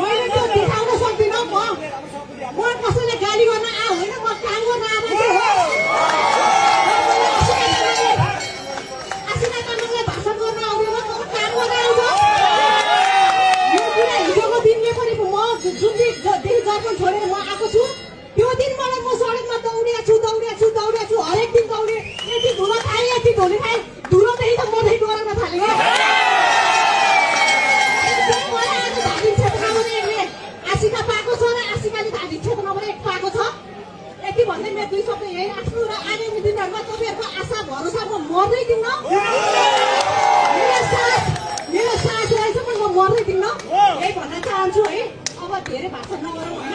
मैले त्यो देखाउन सक्दिनँ म कसैले गाली गर्न होइन म काम गर्न आसिना तामाङले भाषण गर्न आउँदैन म काम गर्न आउँछ यो कुरा हिजोको दिनले पनि म जुन दिन दर्पण छोडेर म आएको छु त्यो दिन मलाई म सडकमा दौडेको छु हरेक दिन दौडे यति धुलो खाएँ यति धुलो खाएँ धुलोदेखि त मदेखि डराउन थाल्यो आशिका पाएको छ र आशिकाले धार्मिक क्षेत्रमा एक पाएको छ यति भन्दै मेरो दुई शब्द यही राख्छु र आगामी दिनहरूमा तपाईँहरूको आशा भरोसा म मर्दै दिन्न मेरो साथ रहेछ म मर्दै दिन्न यही भन्न चाहन्छु है अब धेरै भाषण नगरौँ